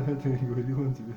Это не говорил он тебе.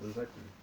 Обязательно.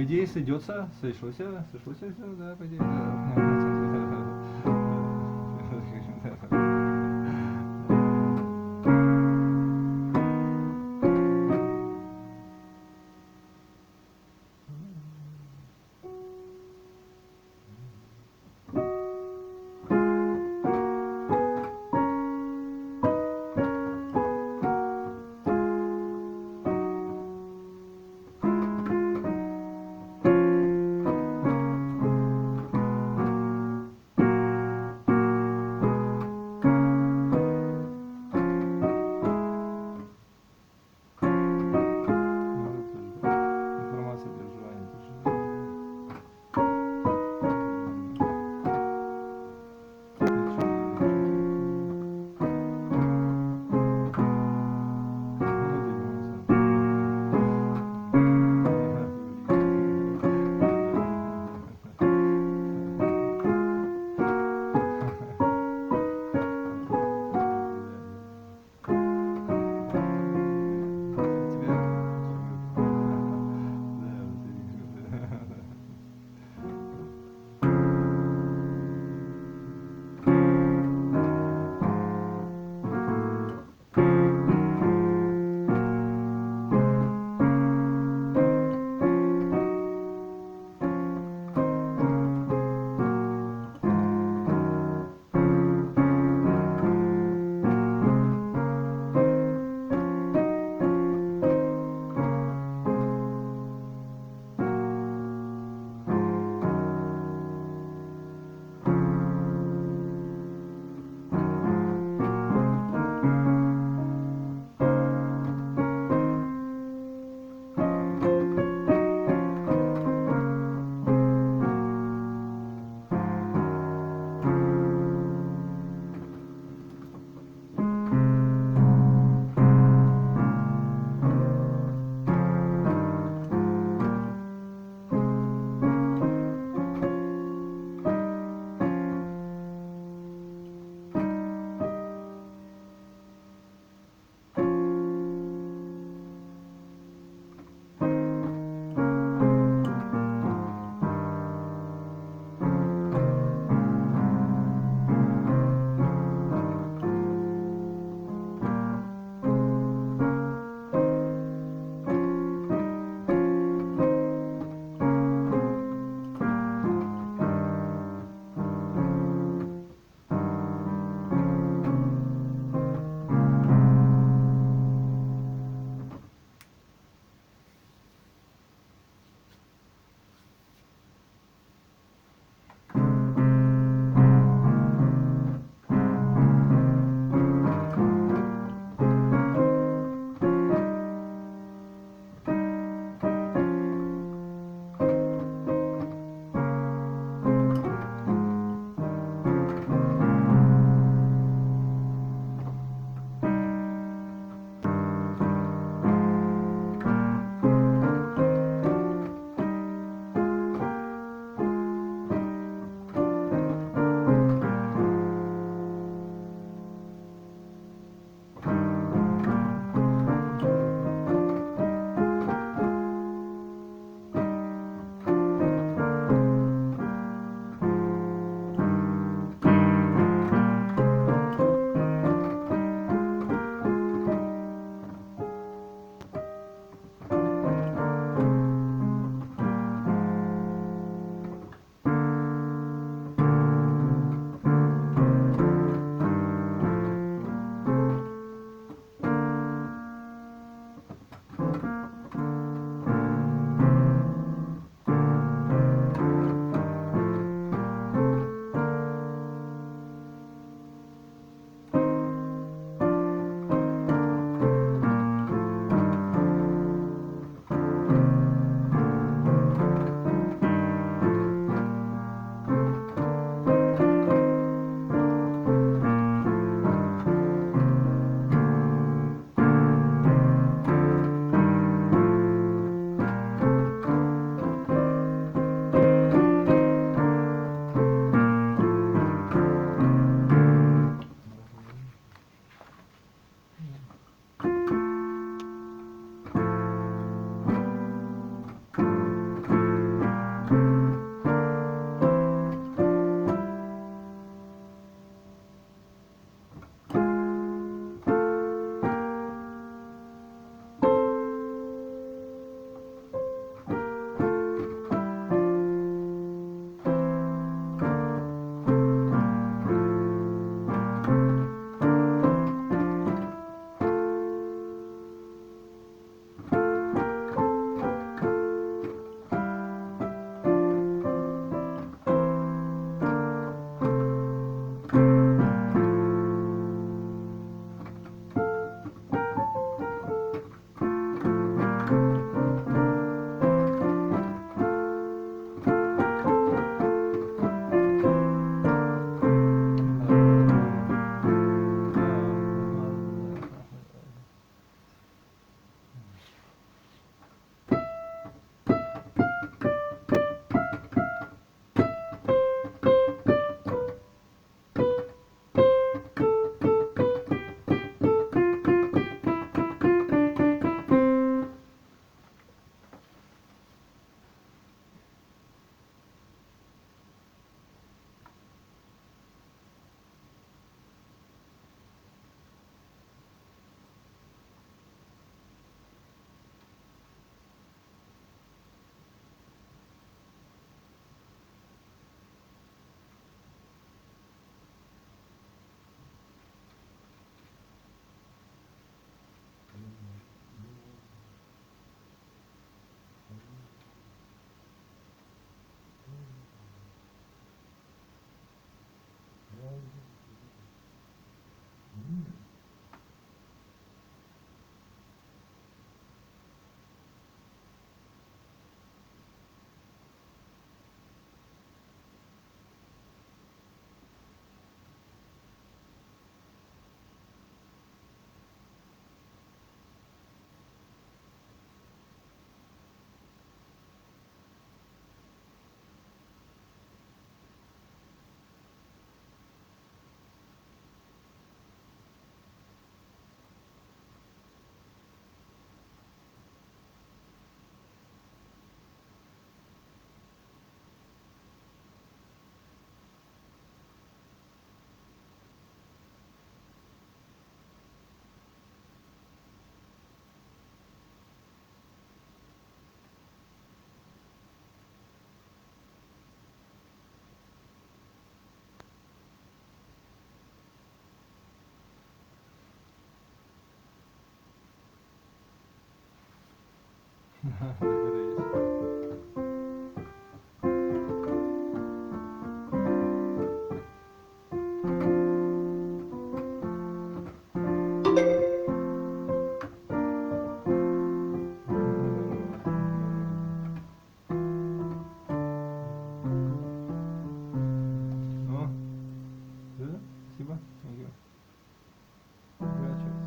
По идее, сойдется, сошлося, да, по идее, да. Спасибо. Thank you. Gracias.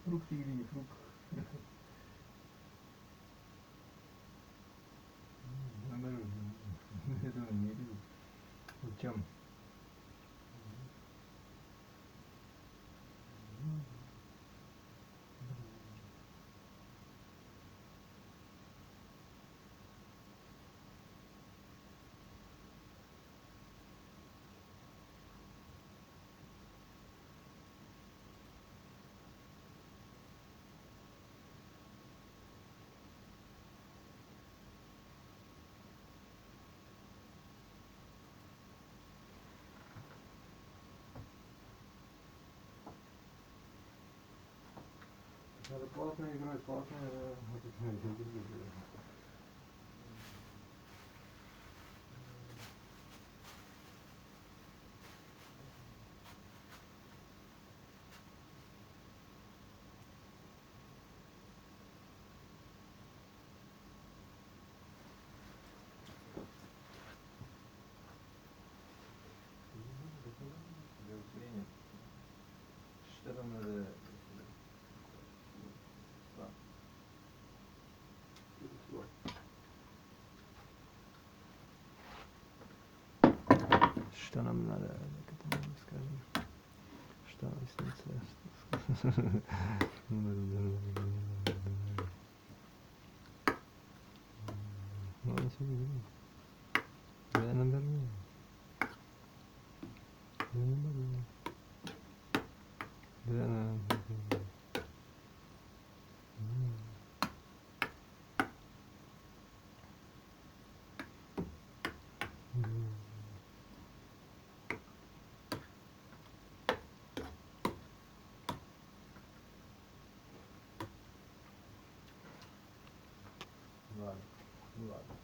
Фрукты или не фрукты? Наоборот, этого не люблю. Вот чем? Надо платно играть, платно. Что там надо? Что нам надо, как это скажем? Что снится? Ну, на сегодня. Я на Берлине. Я на Берлине. Я на Берлине. Ладно, ну ладно.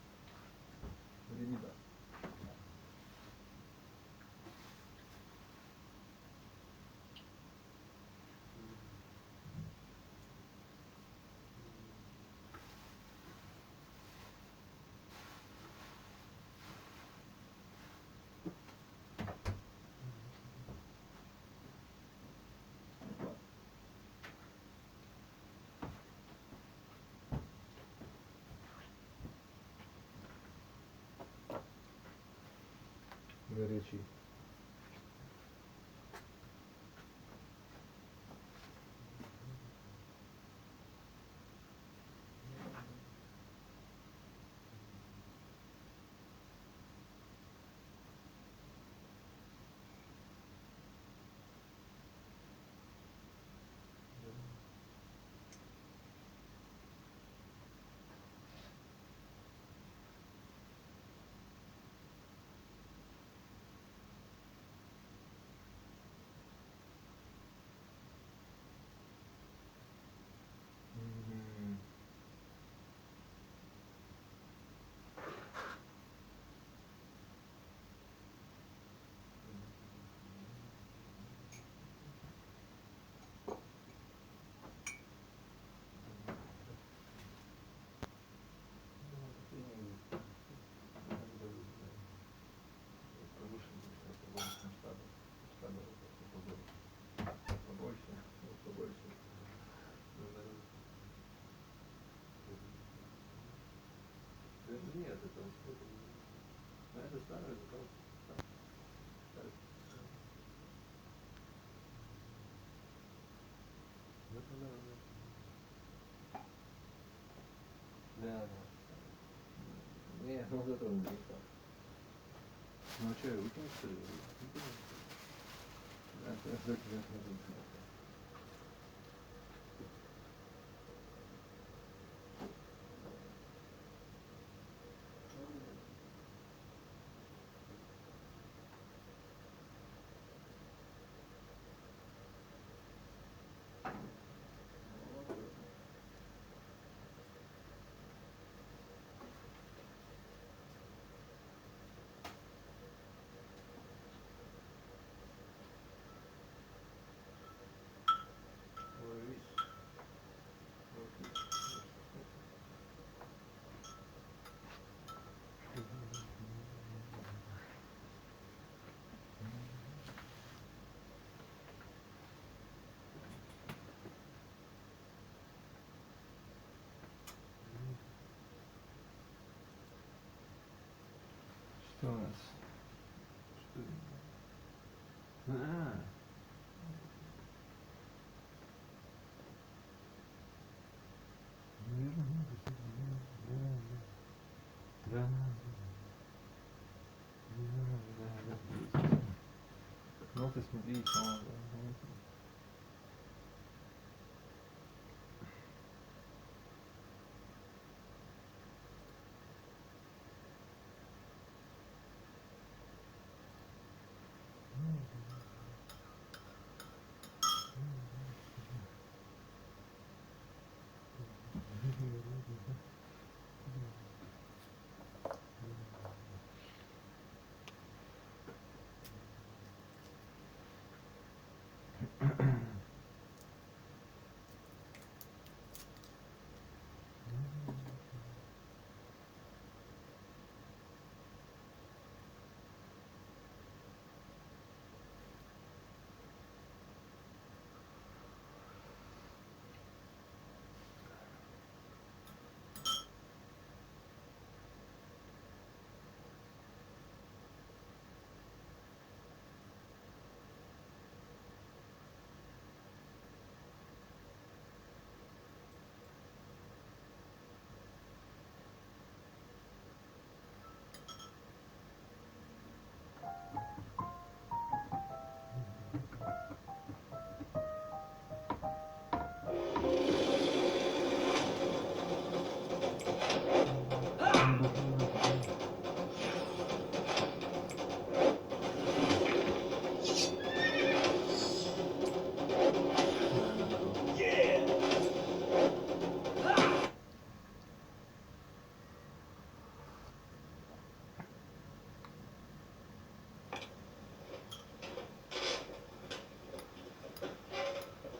Ребята. речи. Нет, это старое, да. Нет, ну вот это он не так. Ну что, выкинешь, что ли? Да, Что у нас? Что? Ну ты смотри,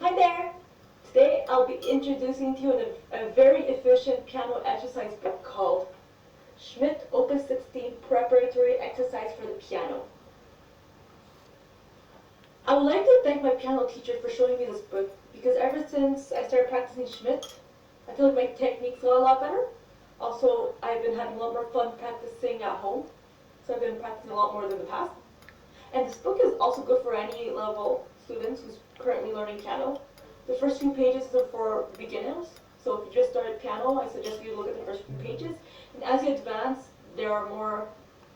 Hi there! Today I'll be introducing to you a very efficient piano exercise book called Schmidt Opus 16 Preparatory Exercise for the Piano. I would like to thank my piano teacher for showing me this book because ever since I started practicing Schmidt, I feel like my techniques got a lot better. Also, I've been having a lot more fun practicing at home, so I've been practicing a lot more than the past. And this book is also good for any level students who's currently learning piano. The first few pages are for beginners. So if you just started piano, I suggest you look at the first few pages. And as you advance, there are more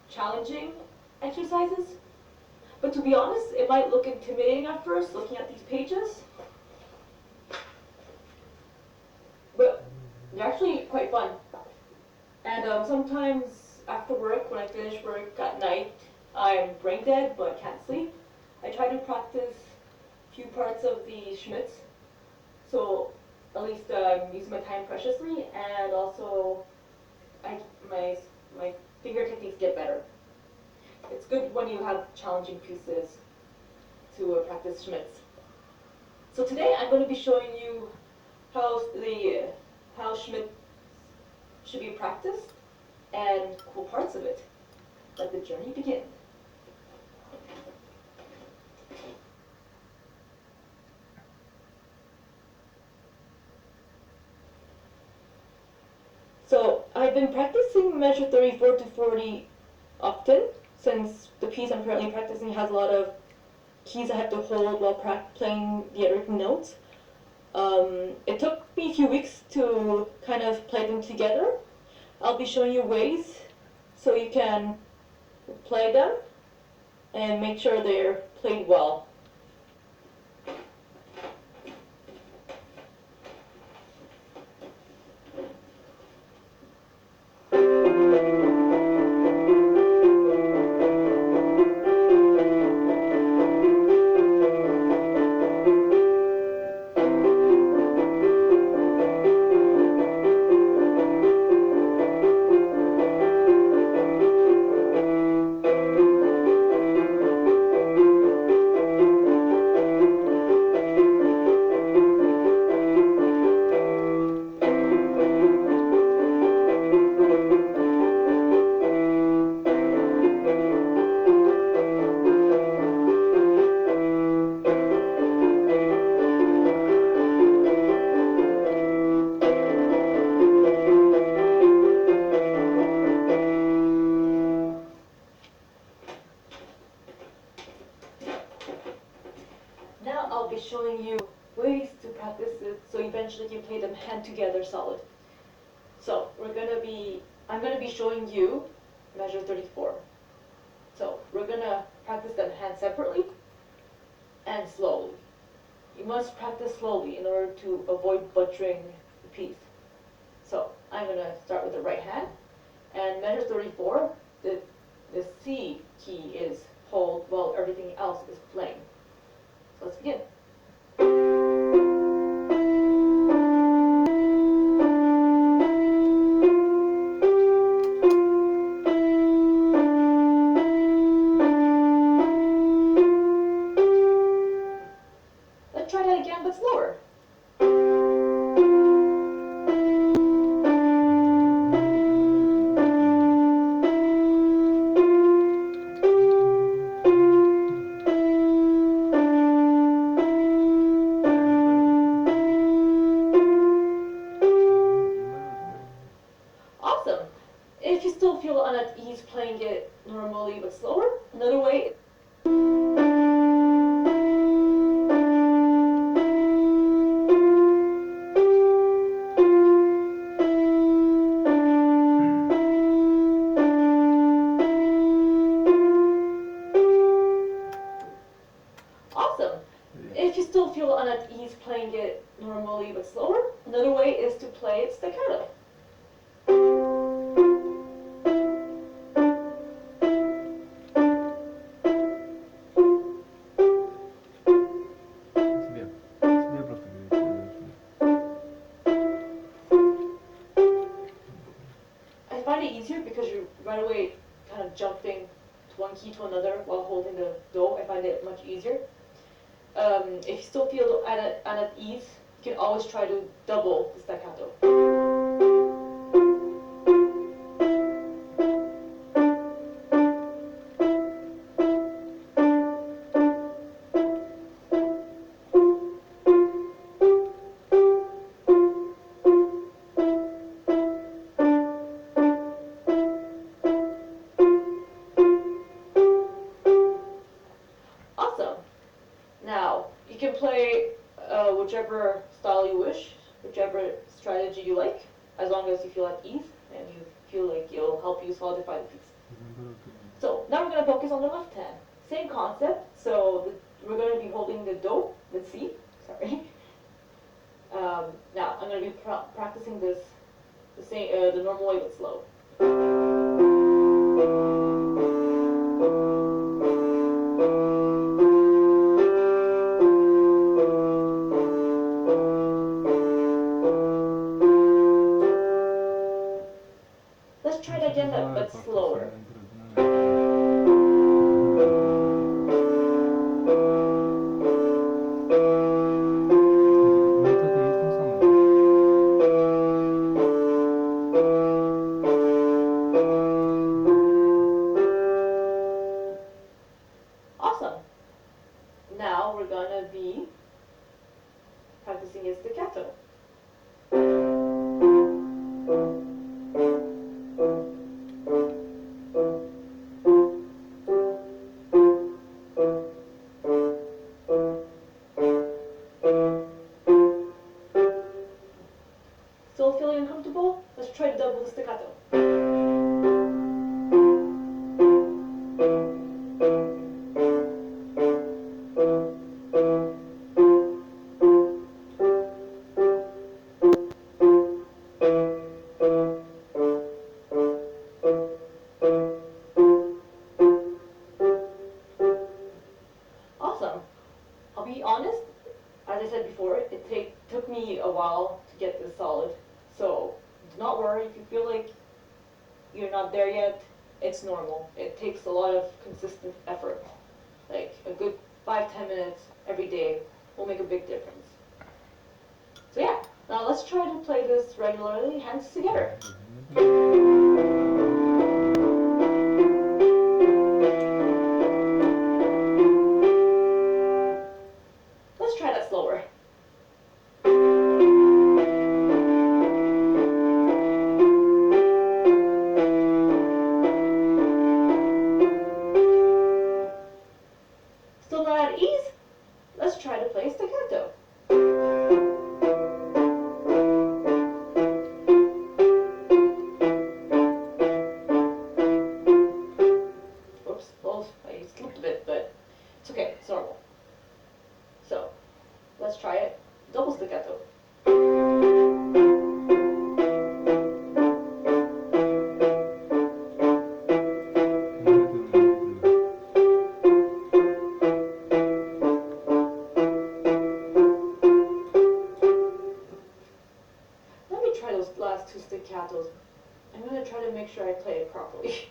challenging exercises. But to be honest, it might look intimidating at first, looking at these pages. But they're actually quite fun. And sometimes after work, when I finish work at night, I'm brain dead but can't sleep. I try to practice a few parts of the Schmitz. So at least I'm using my time preciously, and also my finger techniques get better. It's good when you have challenging pieces to practice Schmitz. So today I'm going to be showing you how Schmitz should be practiced and cool parts of it. Let the journey begin. So I've been practicing measure 34 to 40 often, since the piece I'm currently practicing has a lot of keys I have to hold while playing the other notes. It took me a few weeks to kind of play them together. I'll be showing you ways so you can play them and make sure they're played well. Now I'll be showing you ways to practice it so eventually you play them hand together solid. So I'm gonna be showing you measure 34. So we're gonna practice them hand separately and slowly. You must practice slowly in order to avoid butchering the piece. So I'm gonna start with the right hand, and measure 34, the C key is hold while everything else is playing. So let's begin. Let's try that again, but slower. Awesome. If you still feel at ease playing it normally but slower, another way. Awesome. If you still feel at ease playing it normally but slower, another way is to play it staccato. Тебе просто говорить. I find it easier because you're right away kind of jumping to one key to another while holding the do. I find it much easier. If you still feel at ease, you can always try to double the staccato. Now, you can play whichever style you wish, whichever strategy you like, as long as you feel at ease and you feel like it'll help you solidify the piece. So now we're going to focus on the left hand. Same concept. So we're going to be holding the do, the C. Sorry. Now I'm going to be practicing this the normal way but slow. Let's try it again, but slower. Awesome. Now we're gonna be practicing a staccato. Still feeling uncomfortable? Let's try to double the staccato. Awesome. I'll be honest, as I said before, it took me a while to get this solid. So do not worry if you feel like you're not there yet. It's normal. It takes a lot of consistent effort. Like a good 5-10 minutes every day will make a big difference. So yeah, now let's try to play this regularly, hands together. Let's try that slower. Still not at ease? Let's try to play staccato. Oops, well, I slipped a bit, but it's okay, it's normal. So, let's try it. Double staccato. Let me try those last two staccatos. I'm going to try to make sure I play it properly.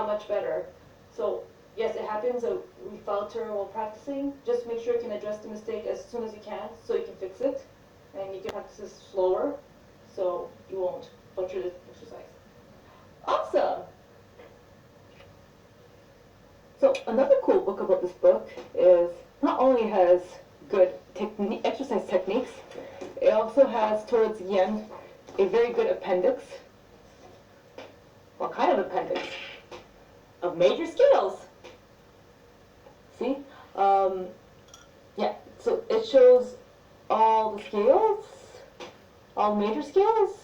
Much better. So yes, it happens that we falter while practicing. Just make sure you can address the mistake as soon as you can so you can fix it, and you can practice this slower so you won't butcher the exercise. Awesome! So another cool book about this book is not only has good exercise techniques, it also has towards the end a very good appendix. What kind of appendix? Of major scales. See? Yeah, so it shows all the scales, all major scales.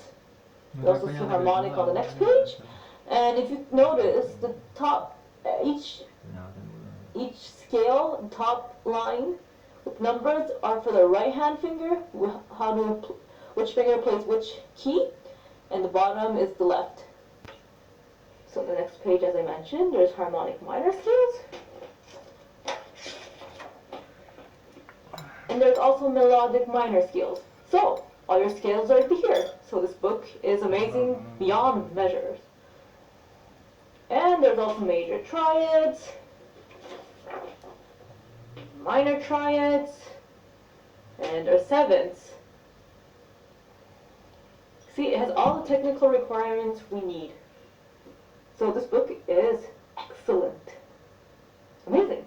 You also see harmonic on the next page. And if you notice, the top, each scale, top line with numbers are for the right hand finger, which finger plays which key, and the bottom is the left. So the next page, as I mentioned, there's harmonic minor scales. And there's also melodic minor scales. So all your scales are here. So this book is amazing beyond measure. And there's also major triads. minor triads, and our sevenths. See, it has all the technical requirements we need. So this book is excellent. Amazing.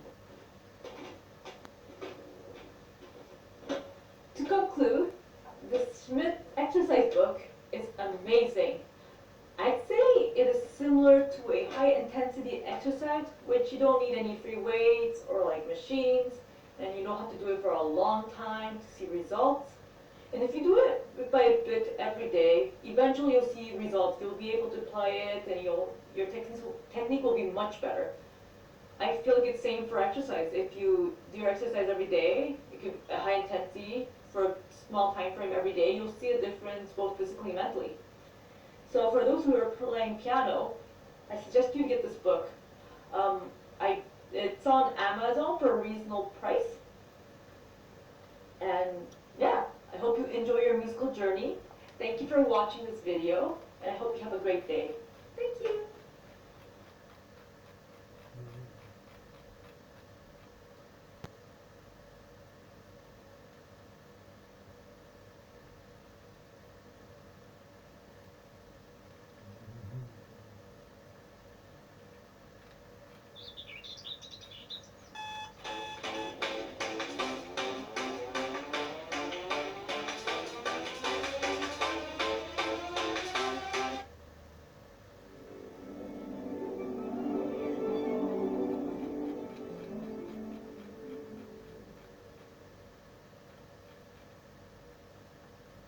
To conclude, the Schmidt exercise book is amazing. I'd say it is similar to a high-intensity exercise, which you don't need any free weights or like machines, and you don't have to do it for a long time to see results. And if you do it bit by bit every day, eventually you'll see results. You'll be able to apply it, and your technique will be much better. I feel like it's same for exercise. If you do your exercise every day, a high intensity for a small time frame every day, you'll see a difference both physically and mentally. So for those who are playing piano, I suggest you get this book. It's on Amazon for a reasonable price. And yeah, I hope you enjoy your musical journey. Thank you for watching this video, and I hope you have a great day. Thank you.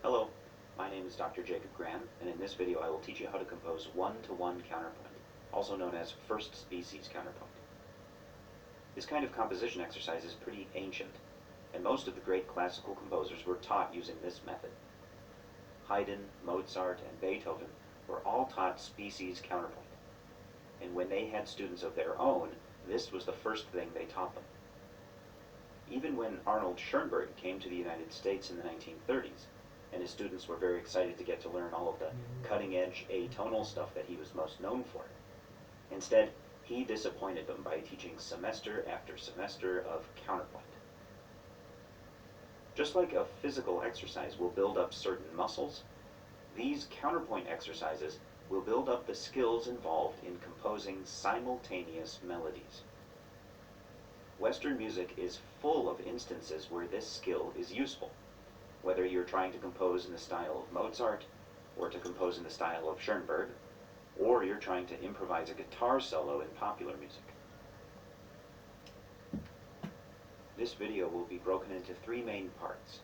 Hello, my name is Dr. Jacob Graham, and in this video I will teach you how to compose one-to-one counterpoint, also known as first species counterpoint. This kind of composition exercise is pretty ancient, and most of the great classical composers were taught using this method. Haydn, Mozart, and Beethoven were all taught species counterpoint, and when they had students of their own, this was the first thing they taught them. Even when Arnold Schoenberg came to the United States in the 1930s, and his students were very excited to get to learn all of the cutting-edge atonal stuff that he was most known for. Instead, he disappointed them by teaching semester after semester of counterpoint. Just like a physical exercise will build up certain muscles, these counterpoint exercises will build up the skills involved in composing simultaneous melodies. Western music is full of instances where this skill is useful, whether you're trying to compose in the style of Mozart, or to compose in the style of Schoenberg, or you're trying to improvise a guitar solo in popular music. This video will be broken into three main parts.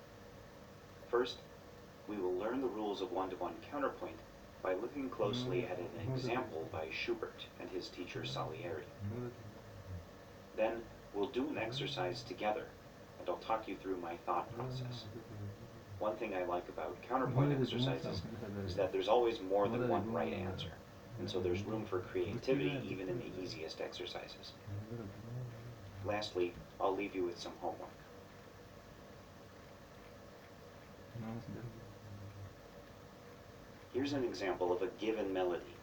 First, we will learn the rules of one-to-one counterpoint by looking closely at an example by Schubert and his teacher Salieri. Then, we'll do an exercise together, and I'll talk you through my thought process. One thing I like about counterpoint exercises is that there's always more than one right answer, and so there's room for creativity even in the easiest exercises. Lastly, I'll leave you with some homework. Here's an example of a given melody,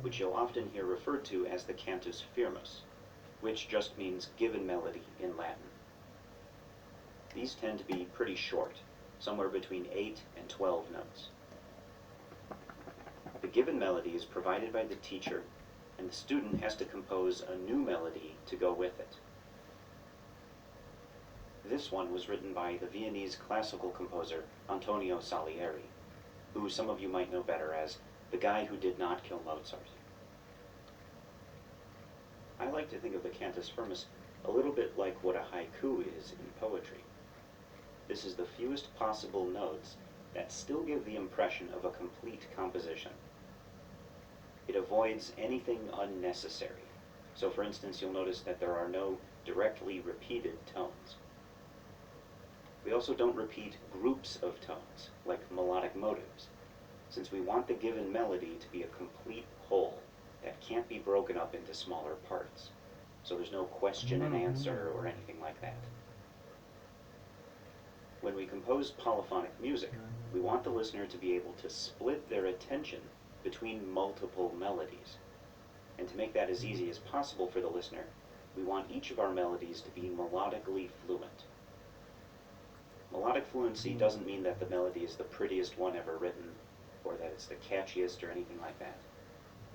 which you'll often hear referred to as the cantus firmus, which just means given melody in Latin. These tend to be pretty short, somewhere between 8 and 12 notes. The given melody is provided by the teacher, and the student has to compose a new melody to go with it. This one was written by the Viennese classical composer Antonio Salieri, who some of you might know better as the guy who did not kill Mozart. I like to think of the cantus firmus a little bit like what a haiku is in poetry. This is the fewest possible notes that still give the impression of a complete composition. It avoids anything unnecessary. So for instance, you'll notice that there are no directly repeated tones. We also don't repeat groups of tones, like melodic motives, since we want the given melody to be a complete whole that can't be broken up into smaller parts. So there's no question and answer or anything like that. When we compose polyphonic music, we want the listener to be able to split their attention between multiple melodies. And to make that as easy as possible for the listener, we want each of our melodies to be melodically fluent. Melodic fluency doesn't mean that the melody is the prettiest one ever written, or that it's the catchiest or anything like that.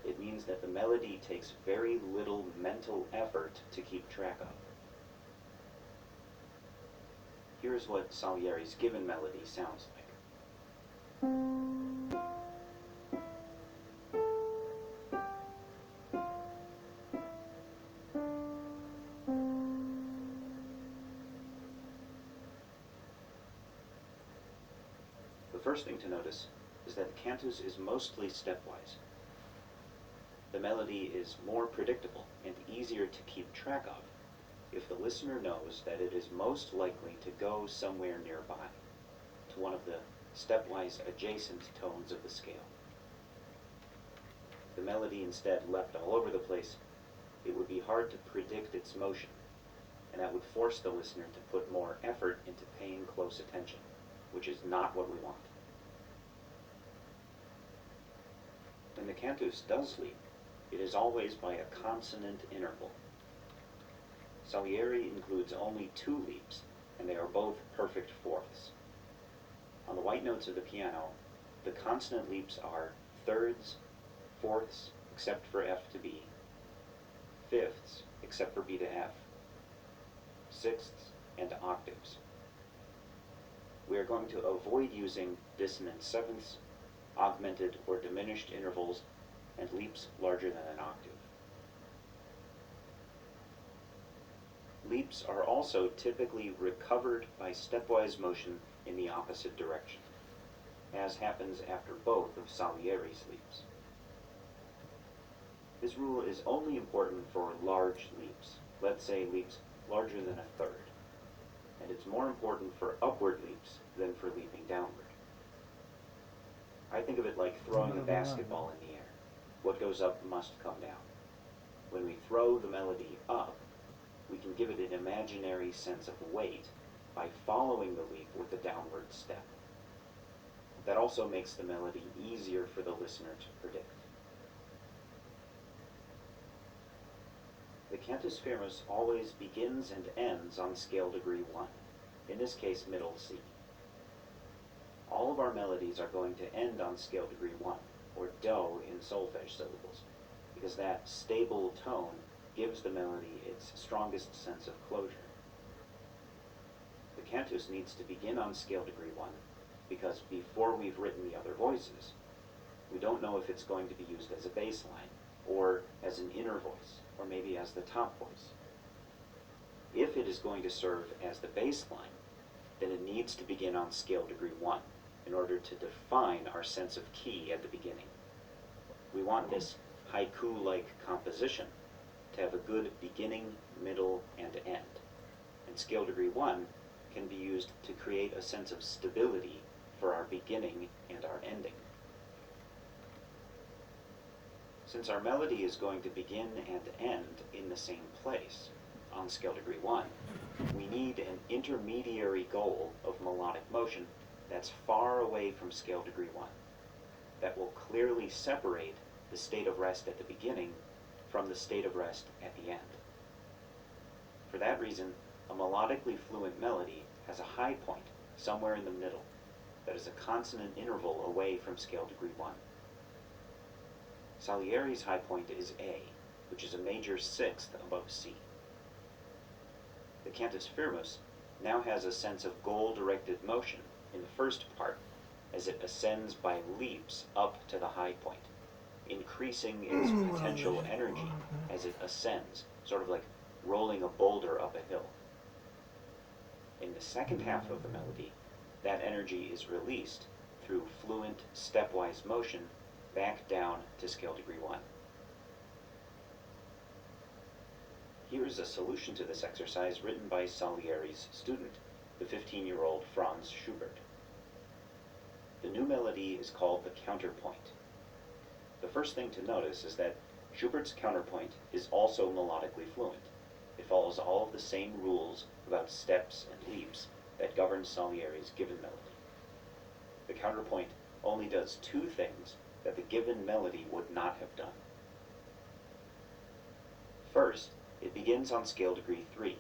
It means that the melody takes very little mental effort to keep track of. Here's what Salieri's given melody sounds like. The first thing to notice is that the cantus is mostly stepwise. The melody is more predictable and easier to keep track of if the listener knows that it is most likely to go somewhere nearby, to one of the stepwise adjacent tones of the scale. If the melody instead leapt all over the place, it would be hard to predict its motion, and that would force the listener to put more effort into paying close attention, which is not what we want. When the cantus does leap, it is always by a consonant interval. Salieri includes only 2 leaps, and they are both perfect fourths. On the white notes of the piano, the consonant leaps are thirds, fourths, except for F to B, fifths, except for B to F, sixths, and octaves. We are going to avoid using dissonant sevenths, augmented or diminished intervals, and leaps larger than an octave. Leaps are also typically recovered by stepwise motion in the opposite direction, as happens after both of Salieri's leaps. This rule is only important for large leaps, let's say leaps larger than a third, and it's more important for upward leaps than for leaping downward. I think of it like throwing a basketball in the air. What goes up must come down. When we throw the melody up, we can give it an imaginary sense of weight by following the leap with a downward step. That also makes the melody easier for the listener to predict. The cantus firmus always begins and ends on scale degree 1, in this case middle C. All of our melodies are going to end on scale degree 1, or do in solfege syllables, because that stable tone gives the melody its strongest sense of closure. The cantus needs to begin on scale degree 1, because before we've written the other voices, we don't know if it's going to be used as a bass line, or as an inner voice, or maybe as the top voice. If it is going to serve as the bass line, then it needs to begin on scale degree 1 in order to define our sense of key at the beginning. We want this haiku-like composition to have a good beginning, middle, and end. And scale degree 1 can be used to create a sense of stability for our beginning and our ending. Since our melody is going to begin and end in the same place, on scale degree 1, we need an intermediary goal of melodic motion that's far away from scale degree 1, that will clearly separate the state of rest at the beginning from the state of rest at the end. For that reason, a melodically fluent melody has a high point somewhere in the middle that is a consonant interval away from scale degree 1. Salieri's high point is A, which is a major sixth above C. The cantus firmus now has a sense of goal-directed motion in the first part as it ascends by leaps up to the high point, increasing its potential energy as it ascends, sort of like rolling a boulder up a hill. In the second half of the melody, that energy is released through fluent stepwise motion back down to scale degree 1. Here is a solution to this exercise written by Salieri's student, the 15-year-old Franz Schubert. The new melody is called the counterpoint. The first thing to notice is that Schubert's counterpoint is also melodically fluent. It follows all of the same rules about steps and leaps that govern Salieri's given melody. The counterpoint only does 2 things that the given melody would not have done. First, it begins on scale degree 3.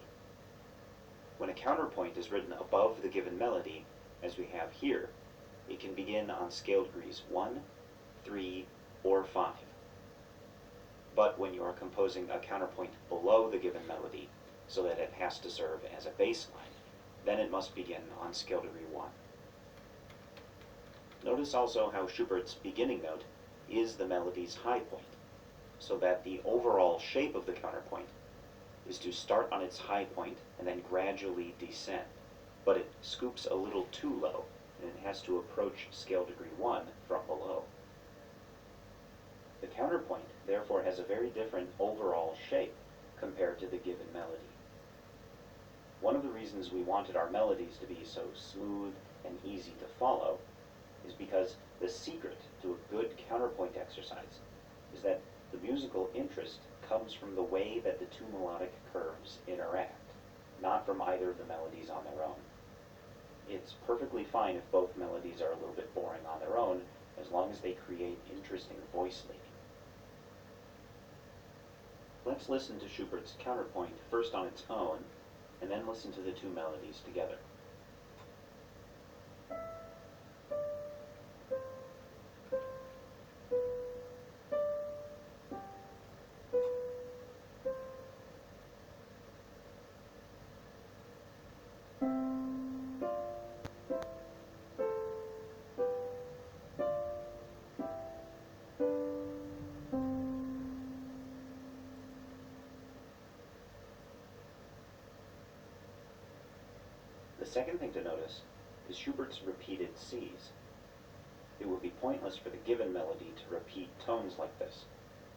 When a counterpoint is written above the given melody, as we have here, it can begin on scale degrees 1, 3, or 5. But when you are composing a counterpoint below the given melody, so that it has to serve as a bass line, then it must begin on scale degree 1. Notice also how Schubert's beginning note is the melody's high point, so that the overall shape of the counterpoint is to start on its high point and then gradually descend, but it scoops a little too low, and it has to approach scale degree 1 from below. The counterpoint therefore has a very different overall shape compared to the given melody. One of the reasons we wanted our melodies to be so smooth and easy to follow is because the secret to a good counterpoint exercise is that the musical interest comes from the way that the two melodic curves interact, not from either of the melodies on their own. It's perfectly fine if both melodies are a little bit boring on their own, as long as they create interesting voice leading. Let's listen to Schubert's counterpoint first on its own, and then listen to the two melodies together. The second thing to notice is Schubert's repeated Cs. It would be pointless for the given melody to repeat tones like this,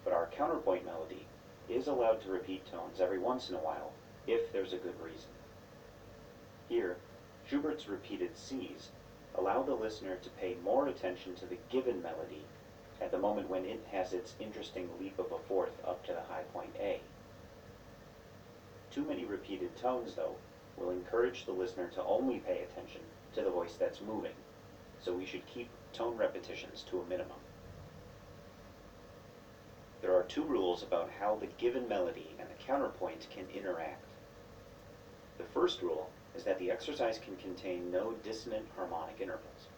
but our counterpoint melody is allowed to repeat tones every once in a while if there's a good reason. Here, Schubert's repeated Cs allow the listener to pay more attention to the given melody at the moment when it has its interesting leap of a fourth up to the high point A. Too many repeated tones, though, will encourage the listener to only pay attention to the voice that's moving, so we should keep tone repetitions to a minimum. There are two rules about how the given melody and the counterpoint can interact. The first rule is that the exercise can contain no dissonant harmonic intervals.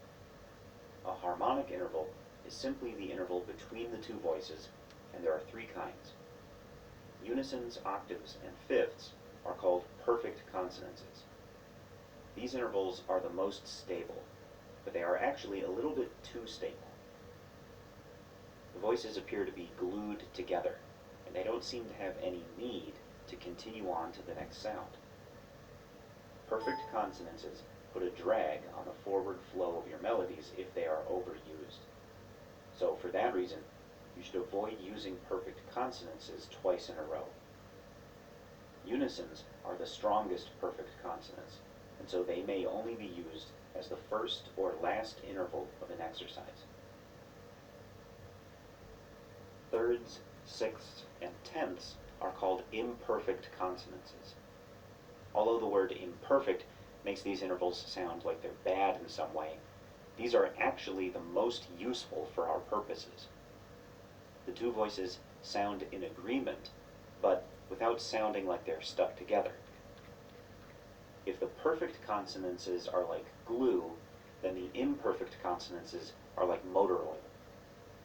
A harmonic interval is simply the interval between the two voices, and there are three kinds. Unisons, octaves, and fifths are called perfect consonances. These intervals are the most stable, but they are actually a little bit too stable. The voices appear to be glued together, and they don't seem to have any need to continue on to the next sound. Perfect consonances put a drag on the forward flow of your melodies if they are overused. So for that reason, you should avoid using perfect consonances twice in a row. Unisons are the strongest perfect consonants, and so they may only be used as the first or last interval of an exercise. Thirds, sixths, and tenths are called imperfect consonances. Although the word imperfect makes these intervals sound like they're bad in some way, these are actually the most useful for our purposes. The two voices sound in agreement, but without sounding like they're stuck together. If the perfect consonances are like glue, then the imperfect consonances are like motor oil.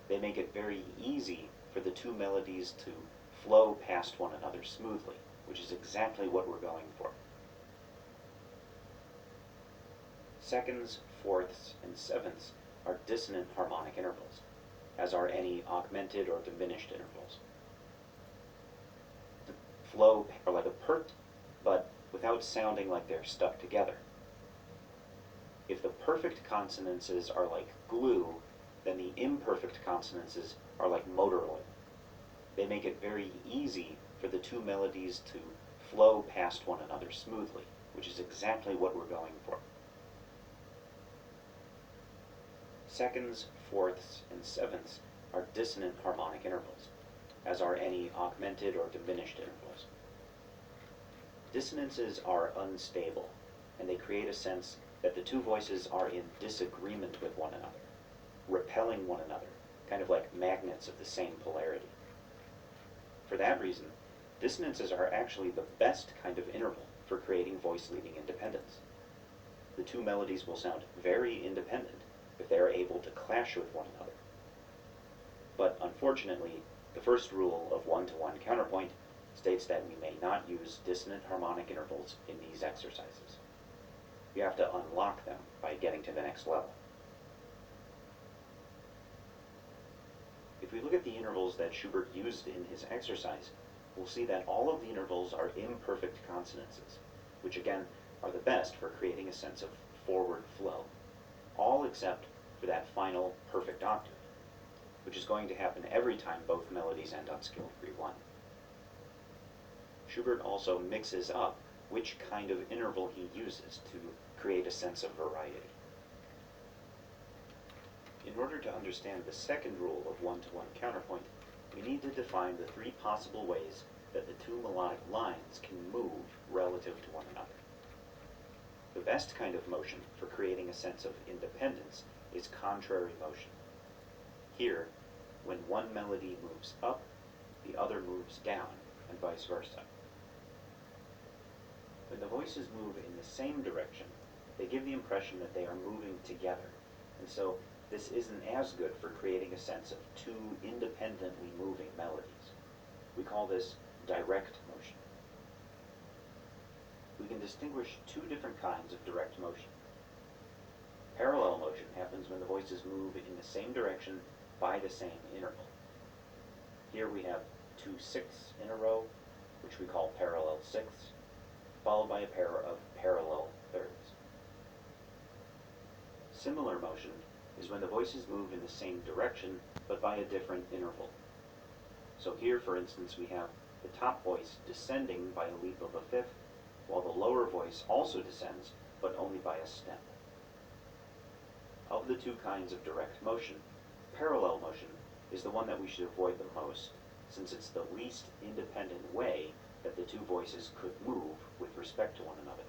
They make it very easy for the two melodies to flow past one another smoothly, which is exactly what we're going for. Seconds, fourths, and sevenths are dissonant harmonic intervals, as are any augmented or diminished intervals. The flow are like a pert, but without sounding like they're stuck together. If the perfect consonances are like glue, then the imperfect consonances are like motor oil. They make it very easy for the two melodies to flow past one another smoothly, which is exactly what we're going for. Seconds, fourths, and sevenths are dissonant harmonic intervals, as are any augmented or diminished intervals. Dissonances are unstable, and they create a sense that the two voices are in disagreement with one another, repelling one another, kind of like magnets of the same polarity. For that reason, Dissonances are actually the best kind of interval for creating voice-leading independence. The two melodies will sound very independent if they are able to clash with one another. But unfortunately, the first rule of one-to-one counterpoint states that we may not use dissonant harmonic intervals in these exercises. You have to unlock them by getting to the next level. If we look at the intervals that Schubert used in his exercise, we'll see that all of the intervals are imperfect consonances, which again are the best for creating a sense of forward flow, all except for that final perfect octave, which is going to happen every time both melodies end on scale degree 1. Schubert also mixes up which kind of interval he uses to create a sense of variety. In order to understand the second rule of one-to-one counterpoint, we need to define the three possible ways that the two melodic lines can move relative to one another. The best kind of motion for creating a sense of independence is contrary motion. Here, when one melody moves up, the other moves down, and vice versa. When the voices move in the same direction, they give the impression that they are moving together, and so this isn't as good for creating a sense of two independently moving melodies. We call this direct motion. We can distinguish two different kinds of direct motion. Parallel motion happens when the voices move in the same direction by the same interval. Here we have 2 sixths in a row, which we call parallel sixths, followed by a pair of parallel thirds. Similar motion is when the voices move in the same direction, but by a different interval. So here, for instance, we have the top voice descending by a leap of a fifth, while the lower voice also descends, but only by a step. Of the two kinds of direct motion, parallel motion is the one that we should avoid the most, since it's the least independent way that the two voices could move with respect to one another.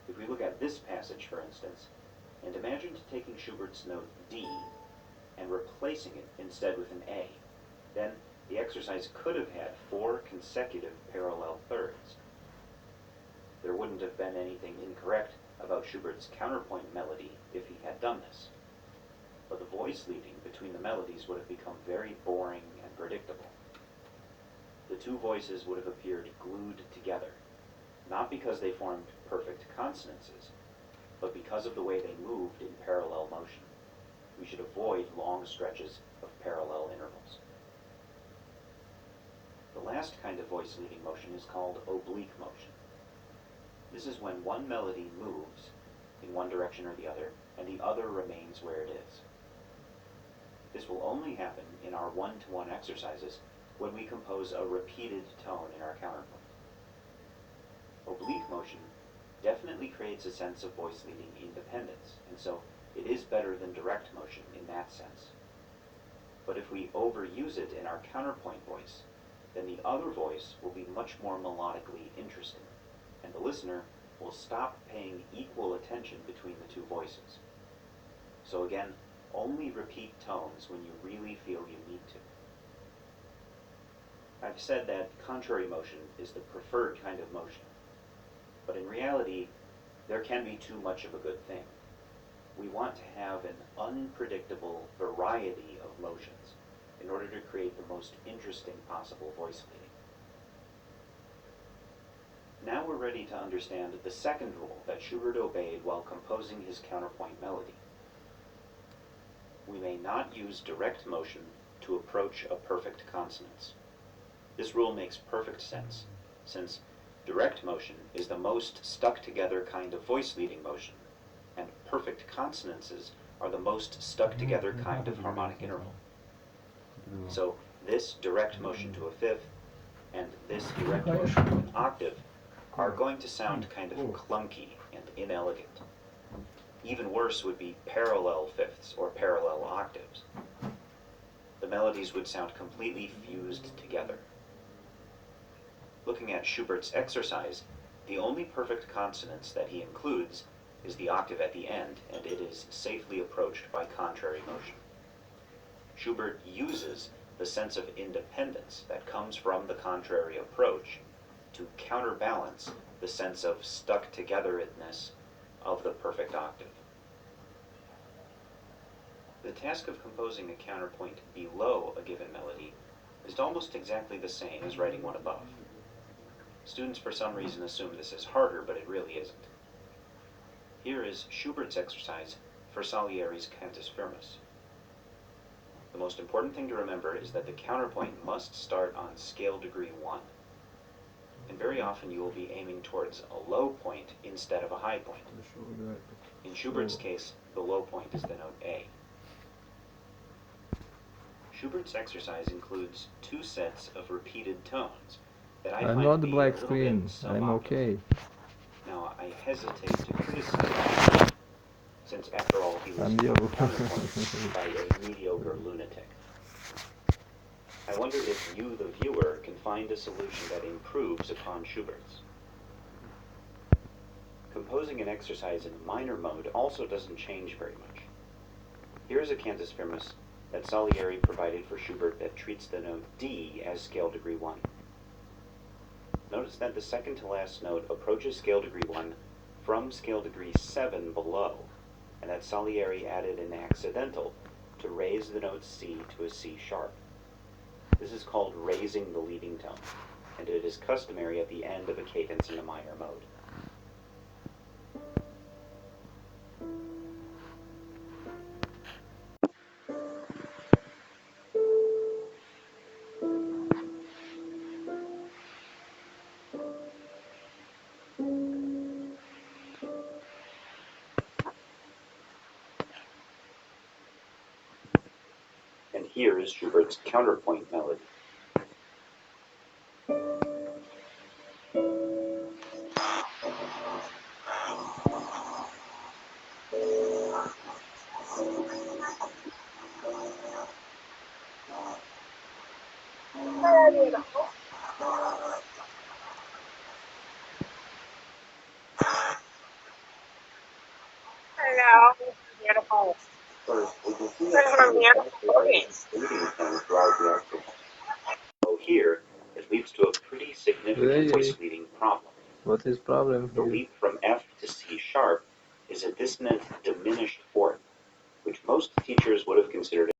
If we look at this passage, for instance, and imagine taking Schubert's note D and replacing it instead with an A, then the exercise could have had 4 consecutive parallel thirds. There wouldn't have been anything incorrect about Schubert's counterpoint melody if he had done this. But the voice leading between the melodies would have become very boring and predictable. The two voices would have appeared glued together, not because they formed perfect consonances, but because of the way they moved in parallel motion. We should avoid long stretches of parallel intervals. The last kind of voice leading motion is called oblique motion. This is when one melody moves in one direction or the other, and the other remains where it is. This will only happen in our one-to-one exercises when we compose a repeated tone in our counterpoint. Oblique motion definitely creates a sense of voice leading independence, and so it is better than direct motion in that sense. But if we overuse it in our counterpoint voice, then the other voice will be much more melodically interesting, and the listener will stop paying equal attention between the two voices. So again, only repeat tones when you really feel you need to. I've said that contrary motion is the preferred kind of motion, but in reality, there can be too much of a good thing. We want to have an unpredictable variety of motions in order to create the most interesting possible voice leading. Now we're ready to understand the second rule that Schubert obeyed while composing his counterpoint melody. We may not use direct motion to approach a perfect consonance. This rule makes perfect sense, since direct motion is the most stuck-together kind of voice-leading motion, and perfect consonances are the most stuck-together kind of harmonic interval. So this direct motion to a fifth and this direct motion to an octave are going to sound kind of clunky and inelegant. Even worse would be parallel fifths or parallel octaves. The melodies would sound completely fused together. Looking at Schubert's exercise, the only perfect consonance that he includes is the octave at the end, and it is safely approached by contrary motion. Schubert uses the sense of independence that comes from the contrary approach to counterbalance the sense of stuck-togetherness of the perfect octave. The task of composing a counterpoint below a given melody is almost exactly the same as writing one above. Students for some reason assume this is harder, but it really isn't. Here is Schubert's exercise for Salieri's Cantus Firmus. The most important thing to remember is that the counterpoint must start on scale degree 1. And very often you will be aiming towards a low point instead of a high point. In Schubert's case, the low point is the note A. Schubert's exercise includes 2 sets of repeated tones that I I'm find not to the be black a little screen. bit I'm suboptimal. okay. Now, I hesitate to criticize him, since after all he was I'm you. counterpointed by a mediocre lunatic. I wonder if you, the viewer, can find a solution that improves upon Schubert's. Composing an exercise in minor mode also doesn't change very much. Here's a Cantus Firmus that Salieri provided for Schubert that treats the note D as scale degree 1. Notice that the second to last note approaches scale degree 1 from scale degree 7 below, and that Salieri added an accidental to raise the note C to a C sharp. This is called raising the leading tone, and it is customary at the end of a cadence in a minor mode. And here is Schubert's counterpoint melody. Hello, beautiful. First, we can see This is beautiful. leading tone throughout the octave. So here, it leads to a pretty significant Hey. voice leading problem. What is problem The here? leap from F to C sharp is a dissonant diminished fourth, which most teachers would have considered